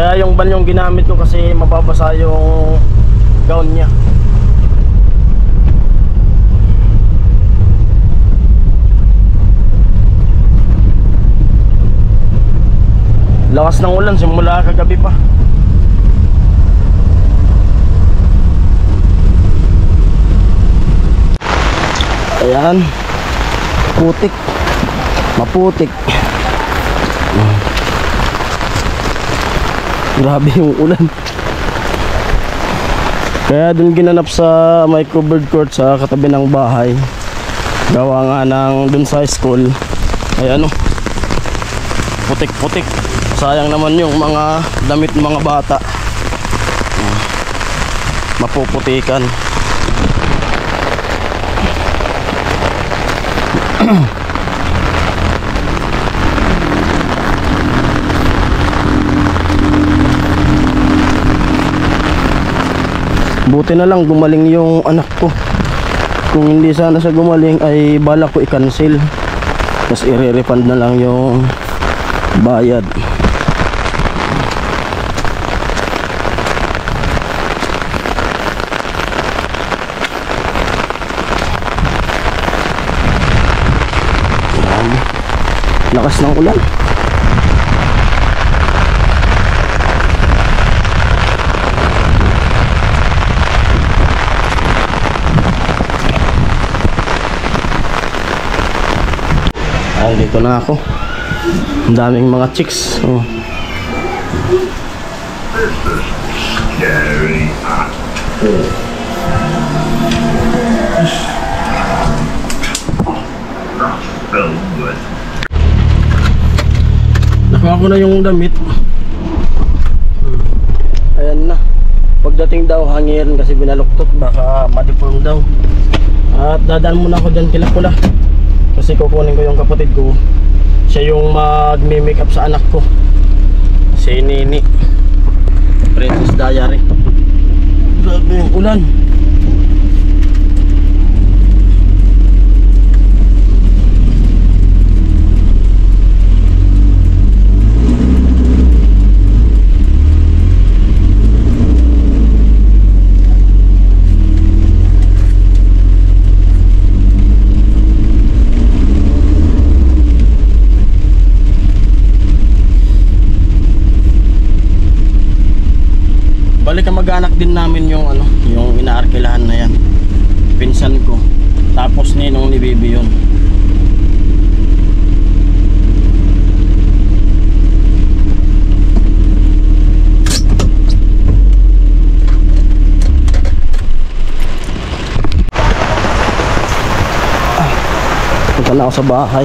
Kaya yung banyong ginamit ko kasi mababasa yung gown niya. Lakas ng ulan simula kagabi pa. Ayan, putik, maputik. Grabe yung ulan. Kaya dun ginanap sa may covered court sa katabi ng bahay. Gawa nga ng dun sa school. Ay ano, putik-putik. Sayang naman yung mga damit ng mga bata. Mapuputikan. Buti na lang gumaling yung anak ko. Kung hindi sana siya gumaling ay balak ko i-cancel, tapos i-refund na lang yung bayad. Lakas ng ulan. Ay, dito na ako. Ang daming mga chicks. Oh. Nakuha ko na yung damit. Ayan na. Pagdating daw hangin kasi binaluktot, baka ma-deform daw. At dadaan muna ako dyan kila Pula, kasi kukunin ko yung kapatid ko. Siya yung mag-make up sa anak ko, si Nini, Princess Diary. Grabe yung ulan. Balik kamag-anak din namin yung ano, yung inaarkilahan na yan. Pinsan ko. Tapos ninong ni Bibi yun. Punta na ako sa bahay.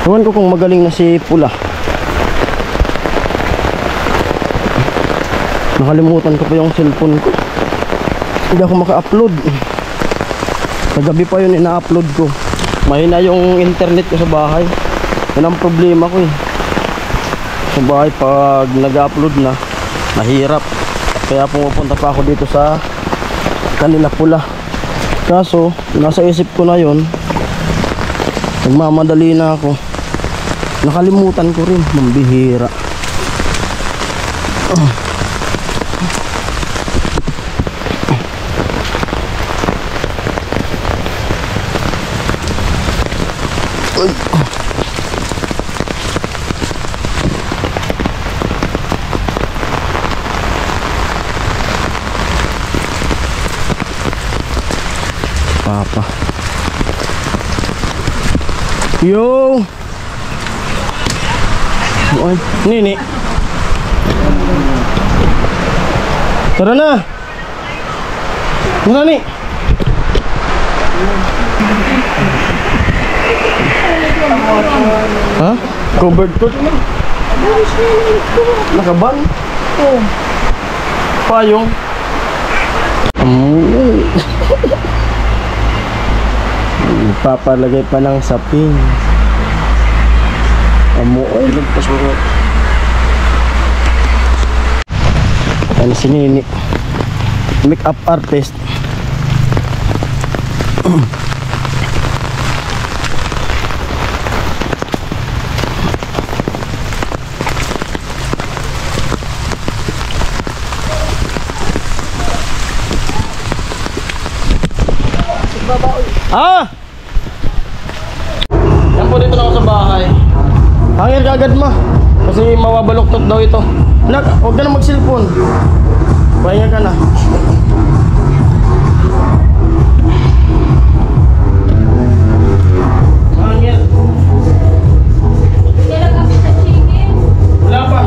Ewan ko kung magaling na si Pula. Nakalimutan ko pa yung cellphone ko. Hindi ako maka-upload. Kagabi pa yun ina-upload ko. Mahina yung internet ko sa bahay. Yan ang problema ko eh. Sa bahay pag nag-upload na, mahirap. Kaya pumupunta pa ako dito sa kanila Pula. Kaso, nasa isip ko na yun, nagmamadali na ako. Nakalimutan ko rin. Mambihira. Uy. Papa. Yo. Uy, Nini. Tara na. Tara ni. Ha? Covered court? Nakaban? Oh. Payong? Papalagay pa ng sapin. Amuoy. Ano si Nini? Make up artist. Ah! Yan po, dito na ako sa bahay. Hangin ka agad ma. Kasi mawabaloktot daw ito. Anak, huwag ka na mag-cellphone. Pahinga ka na. Hangin. Kailan kami sa chicken? Wala pa.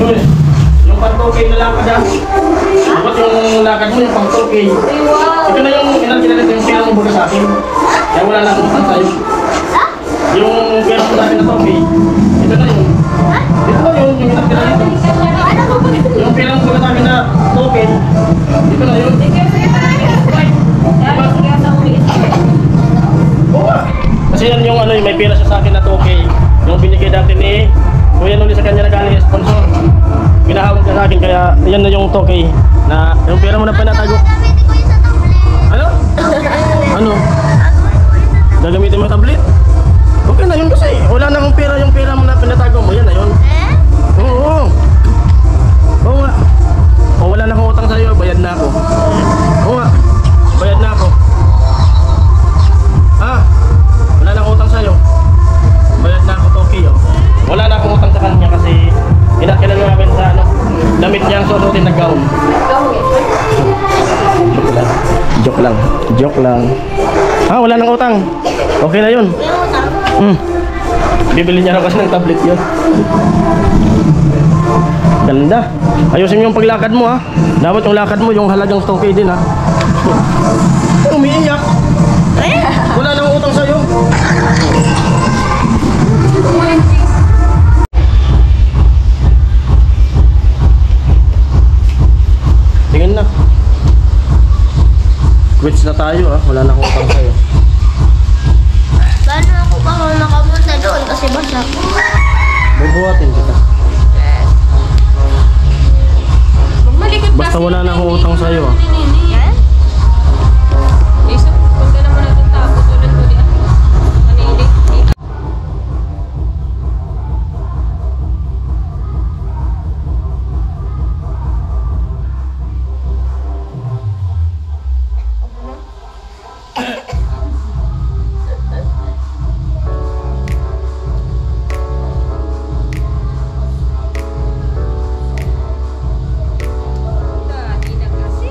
Yung pang-2K na lakad ah. Dapat yung lakad mo yung pang-2K. Ito na yung kinalkilan yung pera mo baga sa akin. Kaya wala na akong utang sa'yo. Yung pera mo sa akin na 2K. Ito na yun. Ito na yun, yung kinalkilan nito. Yung pera mo baga sa akin na 2K. Ito na yun. Oo. Kasi yan yung ano, may pera siya sa akin na 2K. Yung binigay dati ni Kuya Noli sa kanya na galing sponsor. Pinahawag ka sa akin kaya yan na yung 2K na yung pera mo na pinatago. Ano? Ano? Gagamitin mo yung tablet? Okay na yun kasi wala na akong pera, yung pera mo na pinatago mo, yan na yun. Oo. Oo nga. O wala na akong utang sa'yo, bayad na ako. Oo nga. Bayad na ako. Ha? Wala na akong utang sa'yo. Bayad na ako 2K oh. Wala na akong utang sa kanya kasi inakilan namin sa ano, damit niya ang susutin na gown. Joke lang. Joke lang. Joke lang. Ah, wala nang utang. Okay na yun. Bibili niya raw kasi ng tablet yun. Ganda. Ayusin mo yung paglakad mo ha. Dapat yung lakad mo yung halagang 2K din ha. Umiiyak. Wala nang utang sa'yo. Tingin na. Quits na tayo ah. Wala na akong utang sa'yo. Paano ako ba makapunta doon kasi basa ko? Bubuhatin kita. Malikot Basta wala na akong utang sa'yo ah. Yan? Isa, huwag ka naman natin tapo tulad ko di manilig. Hindi na kasi.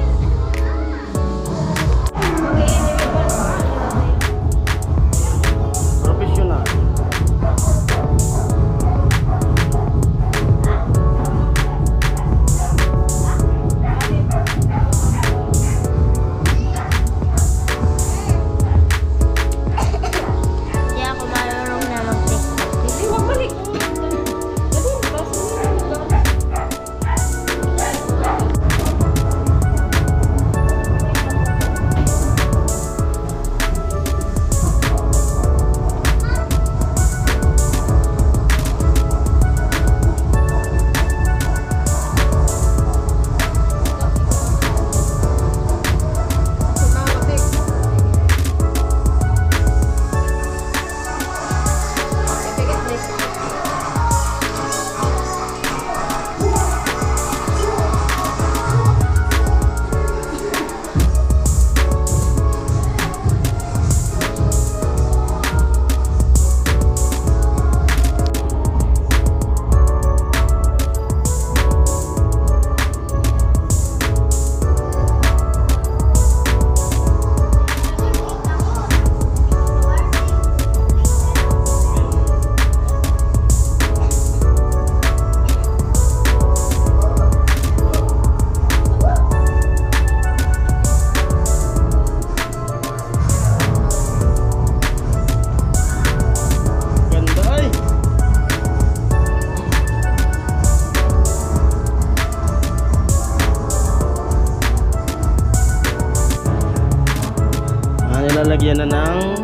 Lalagyan na ng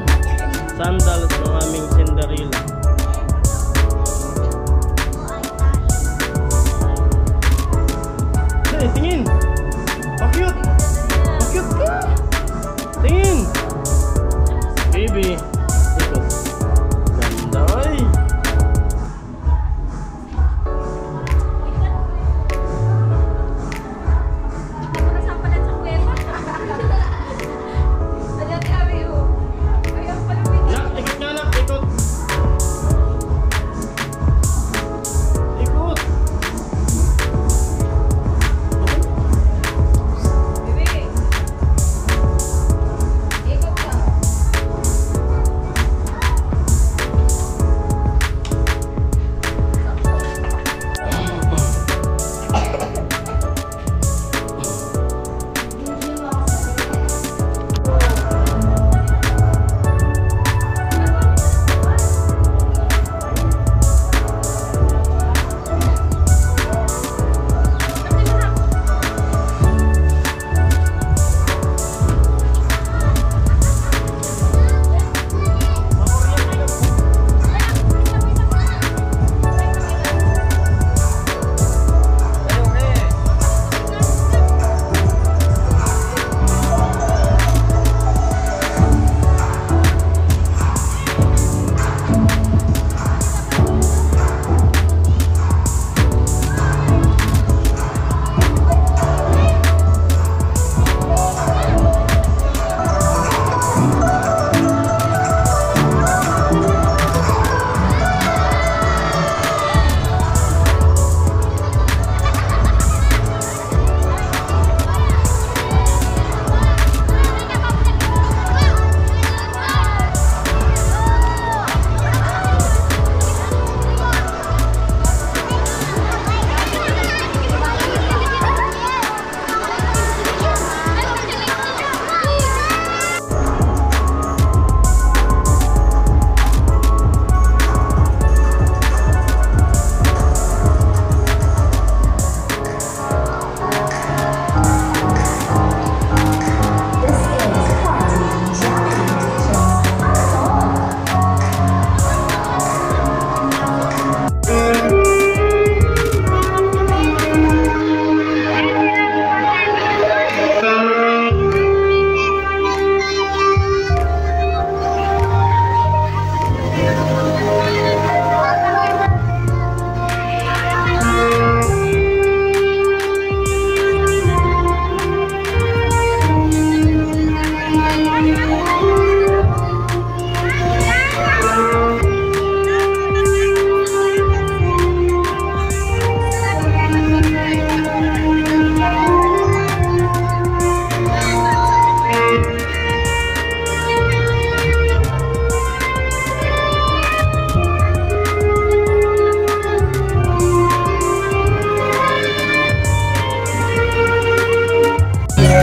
sandals ng aming Cinderella. Hey, tingin! Pa-cute! Pa-cute ka! Tingin! Baby! Ito. Ganda ay! Nak, ikot nga nak! Ikot! Ikot!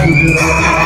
Thank you.